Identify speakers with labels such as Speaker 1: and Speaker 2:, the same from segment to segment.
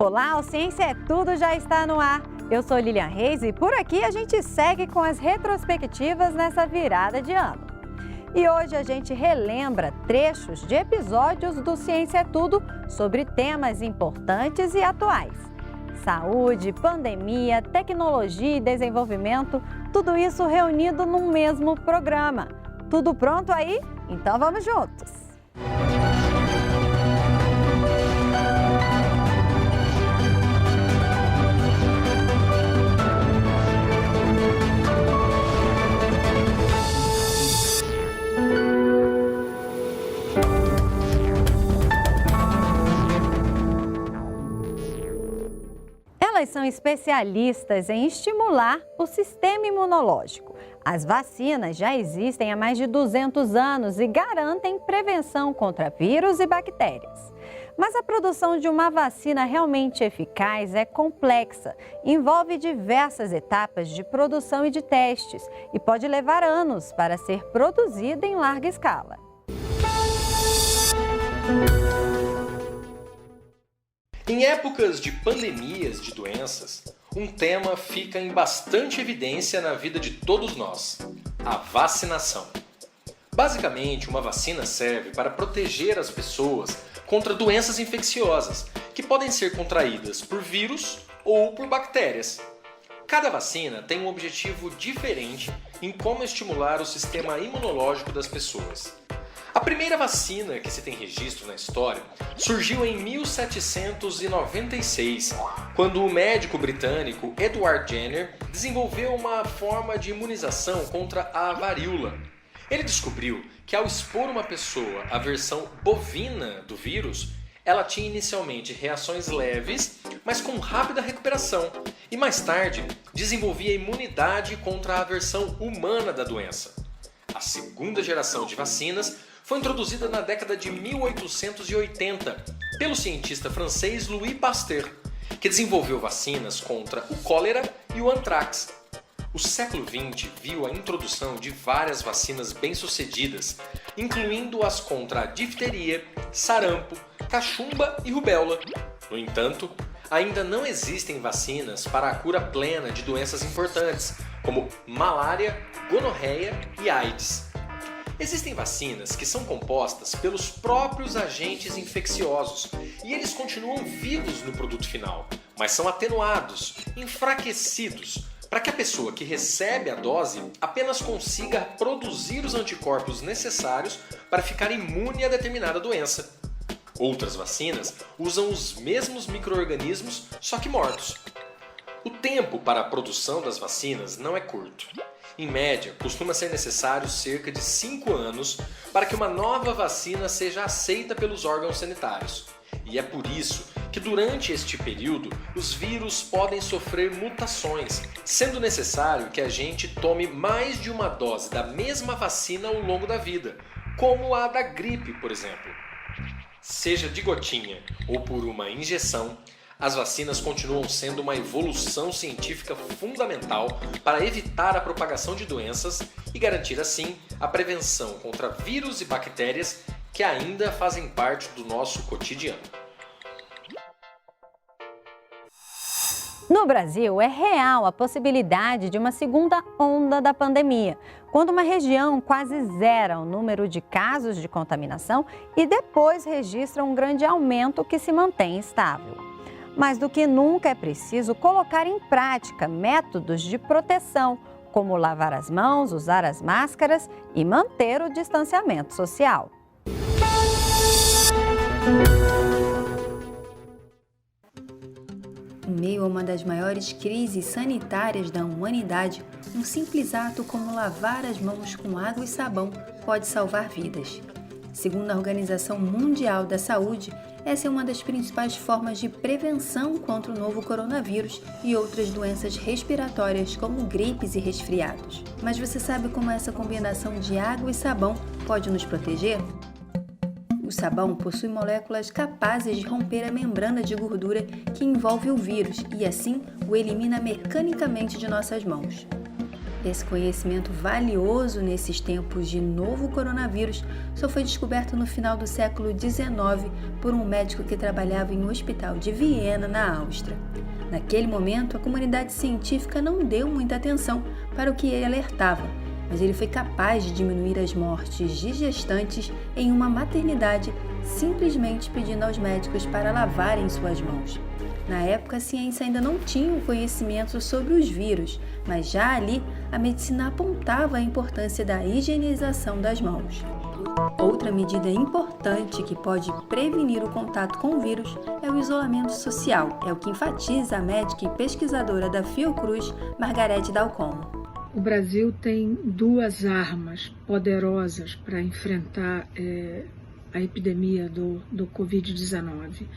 Speaker 1: Olá, o Ciência é Tudo já está no ar. Eu sou Lilian Reis e por aqui a gente segue com as retrospectivas nessa virada de ano. E hoje a gente relembra trechos de episódios do Ciência é Tudo sobre temas importantes e atuais. Saúde, pandemia, tecnologia e desenvolvimento, tudo isso reunido num mesmo programa. Tudo pronto aí? Então vamos juntos! Elas são especialistas em estimular o sistema imunológico. As vacinas já existem há mais de 200 anos e garantem prevenção contra vírus e bactérias. Mas a produção de uma vacina realmente eficaz é complexa, envolve diversas etapas de produção e de testes e pode levar anos para ser produzida em larga escala.
Speaker 2: Em épocas de pandemias de doenças, um tema fica em bastante evidência na vida de todos nós: a vacinação. Basicamente, uma vacina serve para proteger as pessoas contra doenças infecciosas, que podem ser contraídas por vírus ou por bactérias. Cada vacina tem um objetivo diferente em como estimular o sistema imunológico das pessoas. A primeira vacina que se tem registro na história surgiu em 1796, quando o médico britânico Edward Jenner desenvolveu uma forma de imunização contra a varíola. Ele descobriu que ao expor uma pessoa à versão bovina do vírus, ela tinha inicialmente reações leves, mas com rápida recuperação, e mais tarde desenvolvia imunidade contra a versão humana da doença. A segunda geração de vacinas foi introduzida na década de 1880 pelo cientista francês Louis Pasteur, que desenvolveu vacinas contra o cólera e o antrax. O século XX viu a introdução de várias vacinas bem-sucedidas, incluindo as contra a difteria, sarampo, cachumba e rubéola. No entanto, ainda não existem vacinas para a cura plena de doenças importantes, como malária, gonorreia e AIDS. Existem vacinas que são compostas pelos próprios agentes infecciosos e eles continuam vivos no produto final, mas são atenuados, enfraquecidos, para que a pessoa que recebe a dose apenas consiga produzir os anticorpos necessários para ficar imune a determinada doença. Outras vacinas usam os mesmos micro-organismos, só que mortos. O tempo para a produção das vacinas não é curto. Em média, costuma ser necessário cerca de 5 anos para que uma nova vacina seja aceita pelos órgãos sanitários. E é por isso que durante este período, os vírus podem sofrer mutações, sendo necessário que a gente tome mais de uma dose da mesma vacina ao longo da vida, como a da gripe, por exemplo. Seja de gotinha ou por uma injeção, as vacinas continuam sendo uma evolução científica fundamental para evitar a propagação de doenças e garantir, assim, a prevenção contra vírus e bactérias que ainda fazem parte do nosso cotidiano.
Speaker 1: No Brasil, é real a possibilidade de uma segunda onda da pandemia, quando uma região quase zera o número de casos de contaminação e depois registra um grande aumento que se mantém estável. Mais do que nunca é preciso colocar em prática métodos de proteção, como lavar as mãos, usar as máscaras e manter o distanciamento social.
Speaker 3: Em meio a uma das maiores crises sanitárias da humanidade, um simples ato como lavar as mãos com água e sabão pode salvar vidas. Segundo a Organização Mundial da Saúde, essa é uma das principais formas de prevenção contra o novo coronavírus e outras doenças respiratórias como gripes e resfriados. Mas você sabe como essa combinação de água e sabão pode nos proteger? O sabão possui moléculas capazes de romper a membrana de gordura que envolve o vírus e assim o elimina mecanicamente de nossas mãos. Esse conhecimento valioso nesses tempos de novo coronavírus só foi descoberto no final do século XIX por um médico que trabalhava em um hospital de Viena, na Áustria. Naquele momento, a comunidade científica não deu muita atenção para o que ele alertava, mas ele foi capaz de diminuir as mortes de gestantes em uma maternidade simplesmente pedindo aos médicos para lavarem suas mãos. Na época, a ciência ainda não tinha o conhecimento sobre os vírus, mas já ali a medicina apontava a importância da higienização das mãos. Outra medida importante que pode prevenir o contato com o vírus é o isolamento social, é o que enfatiza a médica e pesquisadora da Fiocruz, Margarete Dalcomo.
Speaker 4: O Brasil tem duas armas poderosas para enfrentar a epidemia do Covid-19.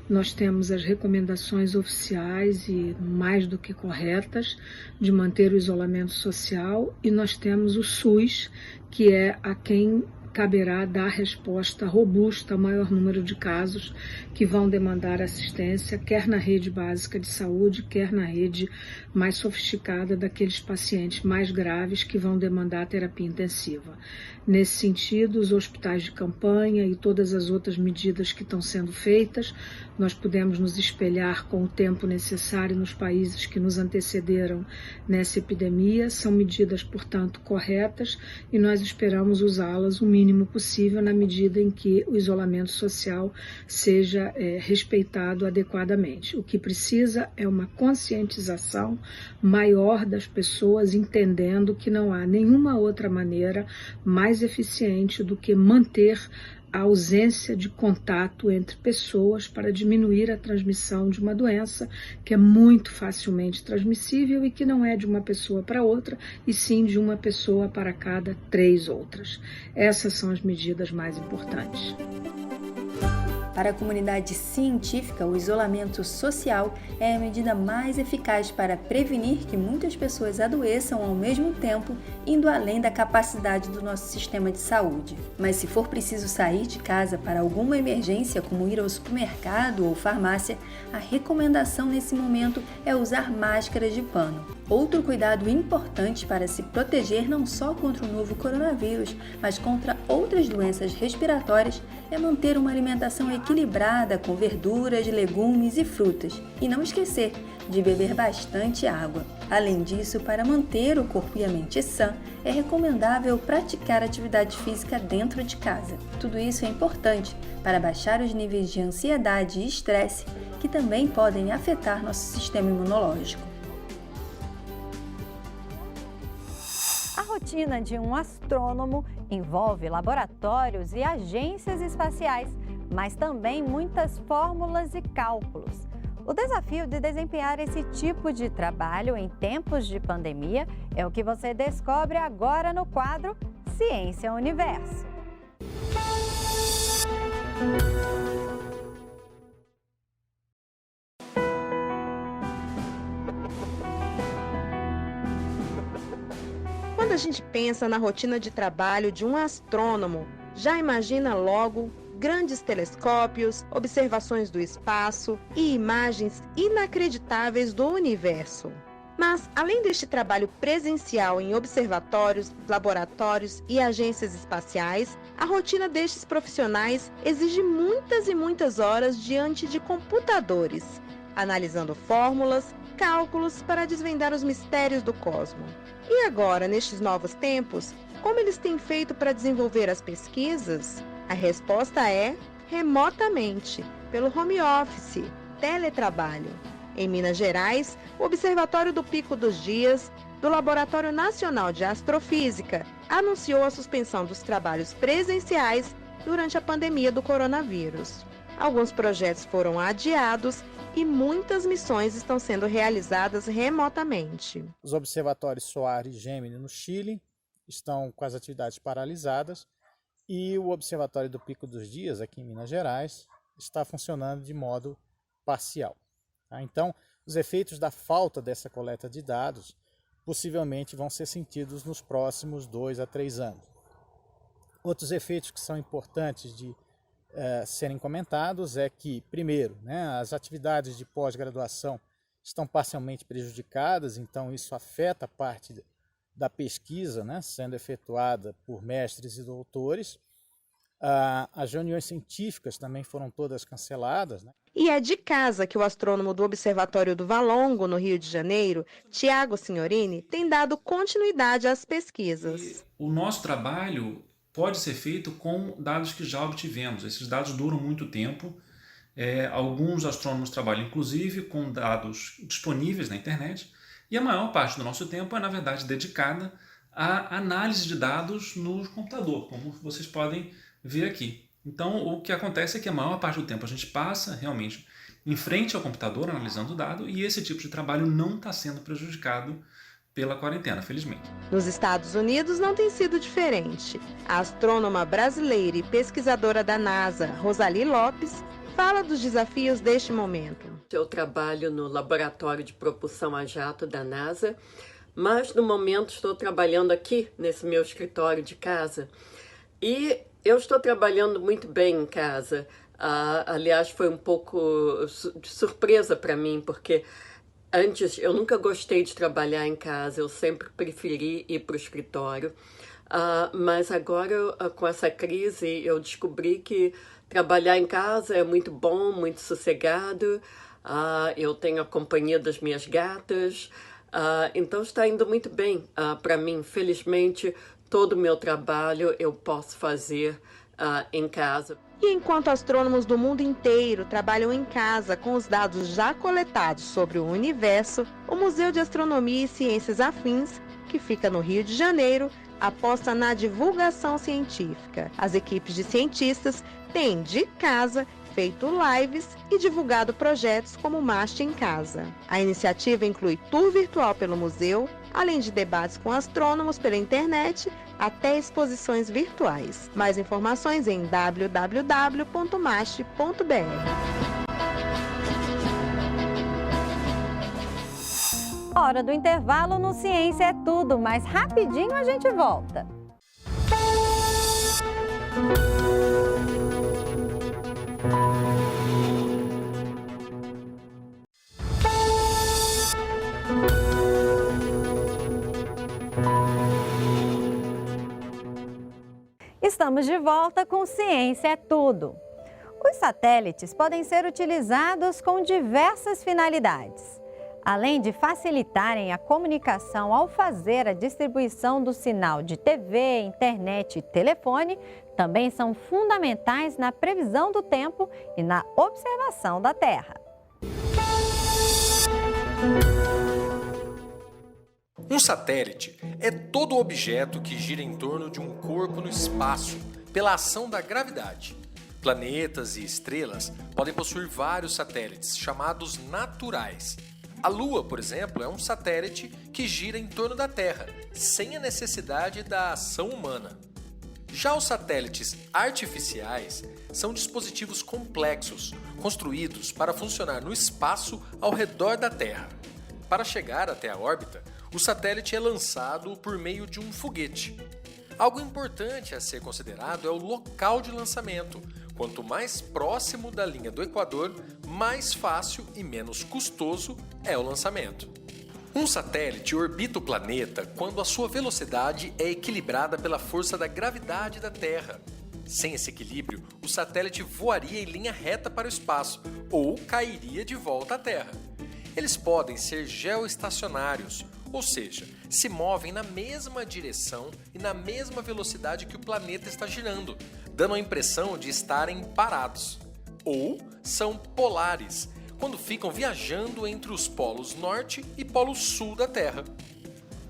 Speaker 4: Nós temos as recomendações oficiais e mais do que corretas de manter o isolamento social e nós temos o SUS, que é a quem caberá dar resposta robusta ao maior número de casos que vão demandar assistência, quer na rede básica de saúde, quer na rede mais sofisticada daqueles pacientes mais graves que vão demandar terapia intensiva. Nesse sentido, os hospitais de campanha e todas as outras medidas que estão sendo feitas, nós pudemos nos espelhar com o tempo necessário nos países que nos antecederam nessa epidemia. São medidas, portanto, corretas e nós esperamos usá-las o mínimo possível na medida em que o isolamento social seja respeitado adequadamente. O que precisa é uma conscientização maior das pessoas, entendendo que não há nenhuma outra maneira mais eficiente do que manter a ausência de contato entre pessoas para diminuir a transmissão de uma doença que é muito facilmente transmissível e que não é de uma pessoa para outra, e sim de uma pessoa para cada 3 outras. Essas são as medidas mais importantes.
Speaker 3: Para a comunidade científica, o isolamento social é a medida mais eficaz para prevenir que muitas pessoas adoeçam ao mesmo tempo, indo além da capacidade do nosso sistema de saúde. Mas se for preciso sair de casa para alguma emergência, como ir ao supermercado ou farmácia, a recomendação nesse momento é usar máscaras de pano. Outro cuidado importante para se proteger não só contra o novo coronavírus, mas contra outras doenças respiratórias é manter uma alimentação equilibrada com verduras, legumes e frutas. E não esquecer de beber bastante água. Além disso, para manter o corpo e a mente sã, é recomendável praticar atividade física dentro de casa. Tudo isso é importante para baixar os níveis de ansiedade e estresse, que também podem afetar nosso sistema imunológico.
Speaker 1: A rotina de um astrônomo envolve laboratórios e agências espaciais, mas também muitas fórmulas e cálculos. O desafio de desempenhar esse tipo de trabalho em tempos de pandemia é o que você descobre agora no quadro Ciência Universo.
Speaker 5: Quando a gente pensa na rotina de trabalho de um astrônomo, já imagina logo grandes telescópios, observações do espaço e imagens inacreditáveis do universo. Mas, além deste trabalho presencial em observatórios, laboratórios e agências espaciais, a rotina destes profissionais exige muitas e muitas horas diante de computadores, analisando fórmulas, cálculos para desvendar os mistérios do cosmos. E agora, nestes novos tempos, como eles têm feito para desenvolver as pesquisas? A resposta é remotamente, pelo home office, teletrabalho. Em Minas Gerais, o Observatório do Pico dos Dias, do Laboratório Nacional de Astrofísica, anunciou a suspensão dos trabalhos presenciais durante a pandemia do coronavírus. Alguns projetos foram adiados e muitas missões estão sendo realizadas remotamente.
Speaker 6: Os observatórios Soar e Gemini no Chile estão com as atividades paralisadas e o Observatório do Pico dos Dias, aqui em Minas Gerais, está funcionando de modo parcial. Então, os efeitos da falta dessa coleta de dados possivelmente vão ser sentidos nos próximos 2 a 3 anos. Outros efeitos que são importantes de serem comentados é que, primeiro, as atividades de pós-graduação estão parcialmente prejudicadas, então isso afeta parte da pesquisa, né, sendo efetuada por mestres e doutores. As reuniões científicas também foram todas canceladas, né?
Speaker 5: E é de casa que o astrônomo do Observatório do Valongo, no Rio de Janeiro, Tiago Signorini, tem dado continuidade às pesquisas.
Speaker 7: O nosso trabalho pode ser feito com dados que já obtivemos. Esses dados duram muito tempo. Alguns astrônomos trabalham, inclusive, com dados disponíveis na internet. E a maior parte do nosso tempo é, na verdade, dedicada à análise de dados no computador, como vocês podem ver aqui. Então, o que acontece é que a maior parte do tempo a gente passa realmente em frente ao computador, analisando o dado, e esse tipo de trabalho não está sendo prejudicado pela quarentena, felizmente.
Speaker 5: Nos Estados Unidos não tem sido diferente. A astrônoma brasileira e pesquisadora da NASA, Rosali Lopes, fala dos desafios deste momento.
Speaker 8: Eu trabalho no Laboratório de Propulsão a Jato da NASA, mas no momento estou trabalhando aqui nesse meu escritório de casa. E eu estou trabalhando muito bem em casa. Aliás, foi um pouco de surpresa para mim, porque antes eu nunca gostei de trabalhar em casa, eu sempre preferi ir para o escritório. Mas agora, com essa crise, eu descobri que trabalhar em casa é muito bom, muito sossegado. Eu tenho a companhia das minhas gatas, então está indo muito bem para mim. Felizmente, todo o meu trabalho eu posso fazer em casa.
Speaker 5: E enquanto astrônomos do mundo inteiro trabalham em casa com os dados já coletados sobre o universo, o Museu de Astronomia e Ciências Afins, que fica no Rio de Janeiro, aposta na divulgação científica. As equipes de cientistas têm, de casa, feito lives e divulgado projetos como Marte em Casa. A iniciativa inclui tour virtual pelo museu, além de debates com astrônomos pela internet, até exposições virtuais. Mais informações em www.mast.br.
Speaker 1: Hora do intervalo no Ciência é Tudo, mas rapidinho a gente volta. Estamos de volta com Ciência é Tudo. Os satélites podem ser utilizados com diversas finalidades. Além de facilitarem a comunicação ao fazer a distribuição do sinal de TV, internet e telefone, também são fundamentais na previsão do tempo e na observação da Terra.
Speaker 2: Um satélite é todo objeto que gira em torno de um corpo no espaço pela ação da gravidade. Planetas e estrelas podem possuir vários satélites, chamados naturais. A Lua, por exemplo, é um satélite que gira em torno da Terra, sem a necessidade da ação humana. Já os satélites artificiais são dispositivos complexos, construídos para funcionar no espaço ao redor da Terra. Para chegar até a órbita, o satélite é lançado por meio de um foguete. Algo importante a ser considerado é o local de lançamento. Quanto mais próximo da linha do Equador, mais fácil e menos custoso é o lançamento. Um satélite orbita o planeta quando a sua velocidade é equilibrada pela força da gravidade da Terra. Sem esse equilíbrio, o satélite voaria em linha reta para o espaço ou cairia de volta à Terra. Eles podem ser geoestacionários, ou seja, se movem na mesma direção e na mesma velocidade que o planeta está girando, dando a impressão de estarem parados. Ou são polares, quando ficam viajando entre os polos norte e polo sul da Terra.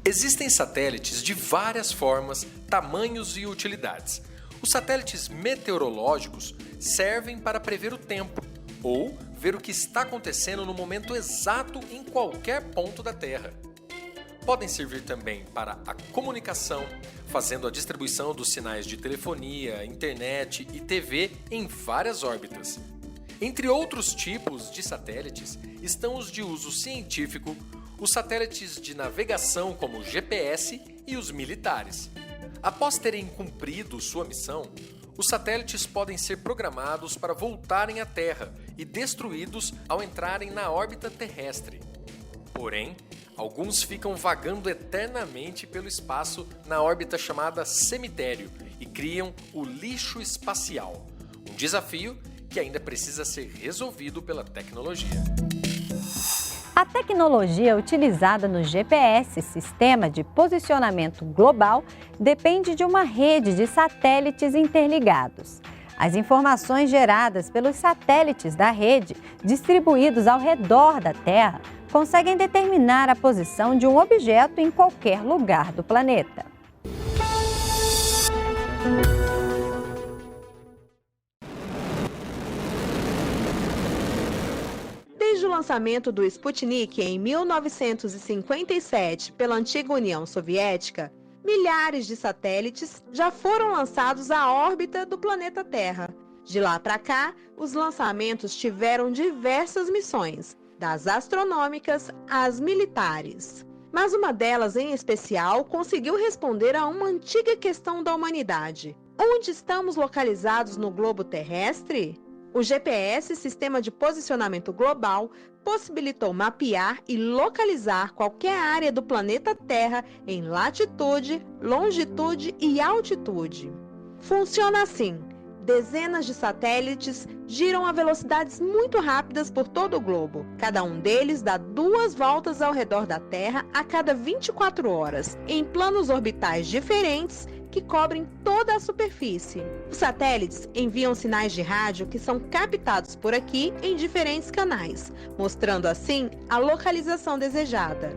Speaker 2: Existem satélites de várias formas, tamanhos e utilidades. Os satélites meteorológicos servem para prever o tempo, ou ver o que está acontecendo no momento exato em qualquer ponto da Terra. Podem servir também para a comunicação, fazendo a distribuição dos sinais de telefonia, internet e TV em várias órbitas. Entre outros tipos de satélites estão os de uso científico, os satélites de navegação como o GPS e os militares. Após terem cumprido sua missão, os satélites podem ser programados para voltarem à Terra e destruídos ao entrarem na órbita terrestre. Porém, Alguns ficam vagando eternamente pelo espaço na órbita chamada cemitério e criam o lixo espacial, um desafio que ainda precisa ser resolvido pela tecnologia.
Speaker 1: A tecnologia utilizada no GPS, Sistema de Posicionamento Global, depende de uma rede de satélites interligados. As informações geradas pelos satélites da rede, distribuídos ao redor da Terra, conseguem determinar a posição de um objeto em qualquer lugar do planeta.
Speaker 5: Desde o lançamento do Sputnik em 1957 pela antiga União Soviética, milhares de satélites já foram lançados à órbita do planeta Terra. De lá para cá, os lançamentos tiveram diversas missões, das astronômicas às militares. Mas uma delas, em especial, conseguiu responder a uma antiga questão da humanidade. Onde estamos localizados no globo terrestre? O GPS, Sistema de Posicionamento Global, possibilitou mapear e localizar qualquer área do planeta Terra em latitude, longitude e altitude. Funciona assim: dezenas de satélites giram a velocidades muito rápidas por todo o globo. Cada um deles dá 2 voltas ao redor da Terra a cada 24 horas, em planos orbitais diferentes que cobrem toda a superfície. Os satélites enviam sinais de rádio que são captados por aqui em diferentes canais, mostrando assim a localização desejada.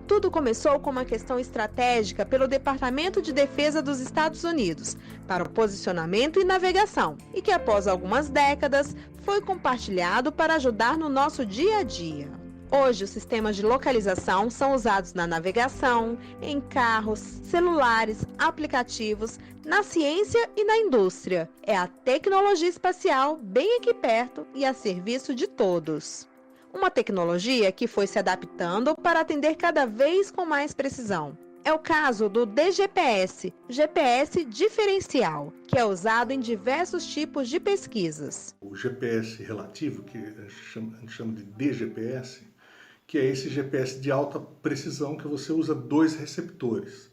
Speaker 5: Tudo começou com uma questão estratégica pelo Departamento de Defesa dos Estados Unidos para o posicionamento e navegação, e que após algumas décadas foi compartilhado para ajudar no nosso dia a dia. Hoje, os sistemas de localização são usados na navegação, em carros, celulares, aplicativos, na ciência e na indústria. É a tecnologia espacial bem aqui perto e a serviço de todos. Uma tecnologia que foi se adaptando para atender cada vez com mais precisão. É o caso do DGPS, GPS diferencial, que é usado em diversos tipos de pesquisas.
Speaker 9: O GPS relativo, que a gente chama de DGPS, que é esse GPS de alta precisão que você usa 2 receptores.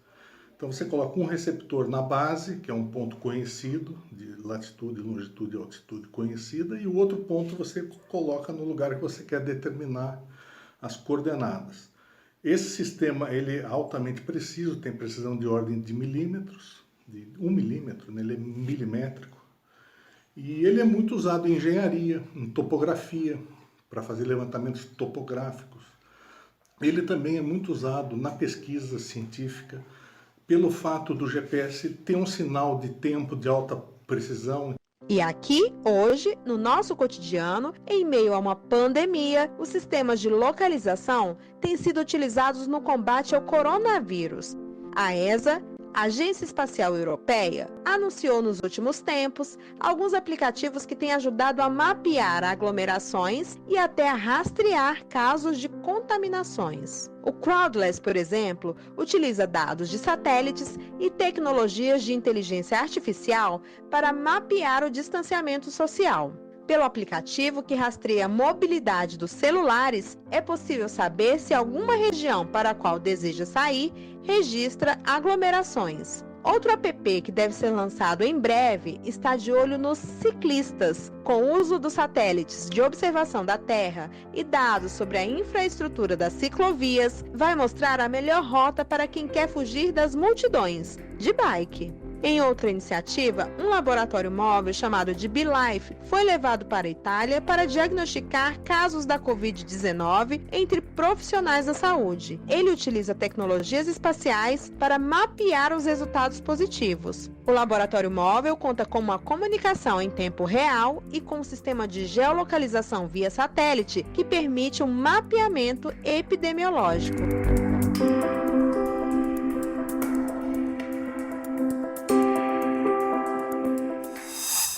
Speaker 9: Então você coloca um receptor na base, que é um ponto conhecido, de latitude, longitude e altitude conhecida, e o outro ponto você coloca no lugar que você quer determinar as coordenadas. Esse sistema ele é altamente preciso, tem precisão de ordem de milímetros, de 1 milímetro, né? Ele é milimétrico. E ele é muito usado em engenharia, em topografia, para fazer levantamentos topográficos. Ele também é muito usado na pesquisa científica, pelo fato do GPS ter um sinal de tempo de alta precisão.
Speaker 5: E aqui, hoje, no nosso cotidiano, em meio a uma pandemia, os sistemas de localização têm sido utilizados no combate ao coronavírus. A ESA, Agência Espacial Europeia, anunciou nos últimos tempos alguns aplicativos que têm ajudado a mapear aglomerações e até a rastrear casos de contaminações. O Crowdless, por exemplo, utiliza dados de satélites e tecnologias de inteligência artificial para mapear o distanciamento social. Pelo aplicativo que rastreia a mobilidade dos celulares, é possível saber se alguma região para a qual deseja sair registra aglomerações. Outro app que deve ser lançado em breve está de olho nos ciclistas. Com o uso dos satélites de observação da Terra e dados sobre a infraestrutura das ciclovias, vai mostrar a melhor rota para quem quer fugir das multidões, de bike. Em outra iniciativa, um laboratório móvel chamado de BeLife foi levado para a Itália para diagnosticar casos da Covid-19 entre profissionais da saúde. Ele utiliza tecnologias espaciais para mapear os resultados positivos. O laboratório móvel conta com uma comunicação em tempo real e com um sistema de geolocalização via satélite que permite um mapeamento epidemiológico.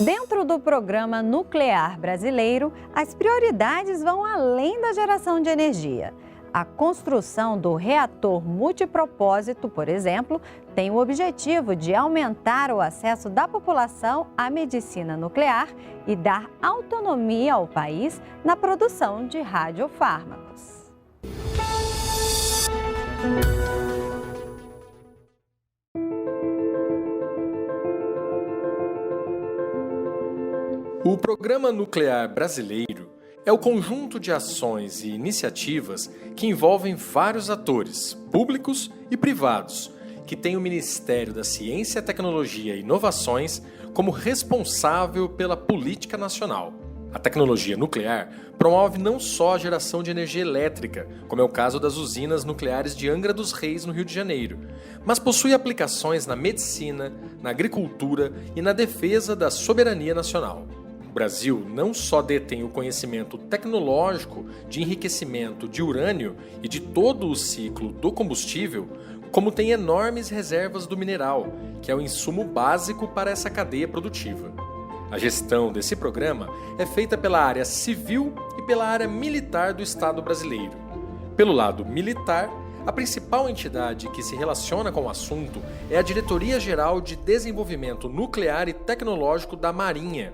Speaker 1: Dentro do Programa Nuclear Brasileiro, as prioridades vão além da geração de energia. A construção do reator multipropósito, por exemplo, tem o objetivo de aumentar o acesso da população à medicina nuclear e dar autonomia ao país na produção de radiofármacos.
Speaker 2: O Programa Nuclear Brasileiro é o conjunto de ações e iniciativas que envolvem vários atores, públicos e privados, que tem o Ministério da Ciência, Tecnologia e Inovações como responsável pela política nacional. A tecnologia nuclear promove não só a geração de energia elétrica, como é o caso das usinas nucleares de Angra dos Reis, no Rio de Janeiro, mas possui aplicações na medicina, na agricultura e na defesa da soberania nacional. O Brasil não só detém o conhecimento tecnológico de enriquecimento de urânio e de todo o ciclo do combustível, como tem enormes reservas do mineral, que é o insumo básico para essa cadeia produtiva. A gestão desse programa é feita pela área civil e pela área militar do Estado brasileiro. Pelo lado militar, a principal entidade que se relaciona com o assunto é a Diretoria-Geral de Desenvolvimento Nuclear e Tecnológico da Marinha.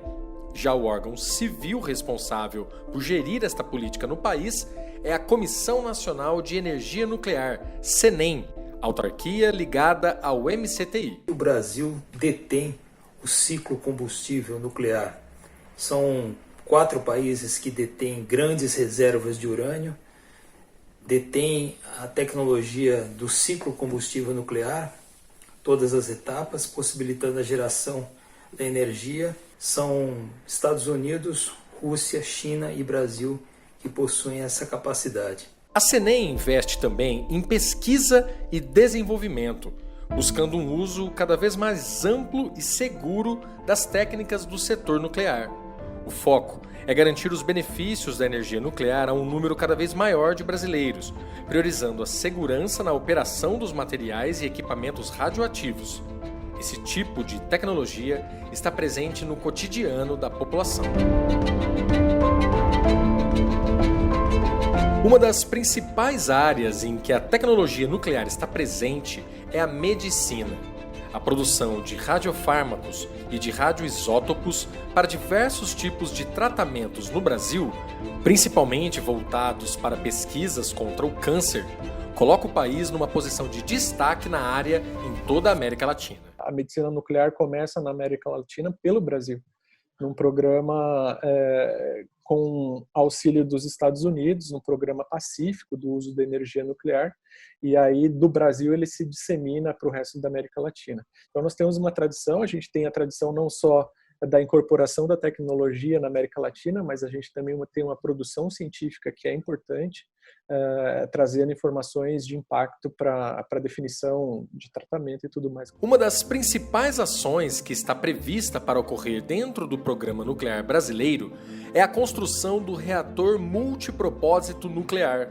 Speaker 2: Já o órgão civil responsável por gerir esta política no país é a Comissão Nacional de Energia Nuclear, CENEM, autarquia ligada ao MCTI.
Speaker 10: O Brasil detém o ciclo combustível nuclear. São 4 países que detêm grandes reservas de urânio, detêm a tecnologia do ciclo combustível nuclear, todas as etapas, possibilitando a geração da energia. São Estados Unidos, Rússia, China e Brasil que possuem essa capacidade.
Speaker 2: A CENEM investe também em pesquisa e desenvolvimento, buscando um uso cada vez mais amplo e seguro das técnicas do setor nuclear. O foco é garantir os benefícios da energia nuclear a um número cada vez maior de brasileiros, priorizando a segurança na operação dos materiais e equipamentos radioativos. Esse tipo de tecnologia está presente no cotidiano da população. Uma das principais áreas em que a tecnologia nuclear está presente é a medicina. A produção de radiofármacos e de radioisótopos para diversos tipos de tratamentos no Brasil, principalmente voltados para pesquisas contra o câncer, coloca o país numa posição de destaque na área em toda a América Latina.
Speaker 11: A medicina nuclear começa na América Latina pelo Brasil, num programa com auxílio dos Estados Unidos, num programa pacífico do uso da energia nuclear, e aí do Brasil ele se dissemina para o resto da América Latina. Então nós temos uma tradição, a gente tem a tradição não só da incorporação da tecnologia na América Latina, mas a gente também tem uma produção científica que é importante, trazendo informações de impacto para a definição de tratamento e tudo mais.
Speaker 2: Uma das principais ações que está prevista para ocorrer dentro do Programa Nuclear Brasileiro é a construção do reator multipropósito nuclear.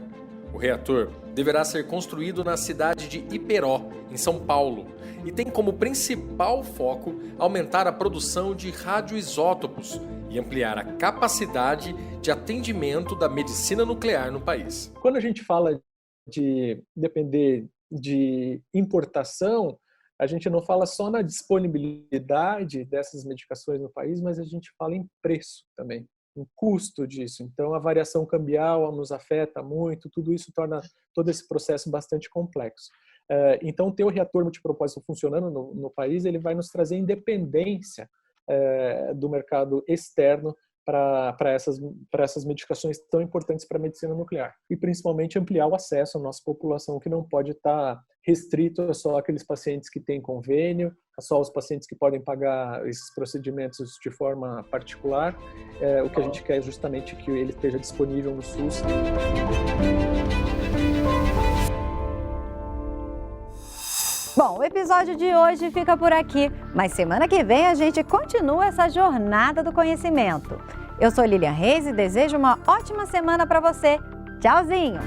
Speaker 2: O reator deverá ser construído na cidade de Iperó, em São Paulo, e tem como principal foco aumentar a produção de radioisótopos e ampliar a capacidade de atendimento da medicina nuclear no país.
Speaker 11: Quando a gente fala de depender de importação, a gente não fala só na disponibilidade dessas medicações no país, mas a gente fala em preço também, em custo disso. Então a variação cambial nos afeta muito, tudo isso torna todo esse processo bastante complexo. Então ter o reator multipropósito funcionando no país, ele vai nos trazer independência do mercado externo para essas medicações tão importantes para a medicina nuclear. E principalmente ampliar o acesso à nossa população, que não pode estar restrito a só aqueles pacientes que têm convênio, a só os pacientes que podem pagar esses procedimentos de forma particular. O que a gente quer é justamente que ele esteja disponível no SUS.
Speaker 1: Bom, o episódio de hoje fica por aqui, mas semana que vem a gente continua essa jornada do conhecimento. Eu sou Lilian Reis e desejo uma ótima semana para você. Tchauzinho!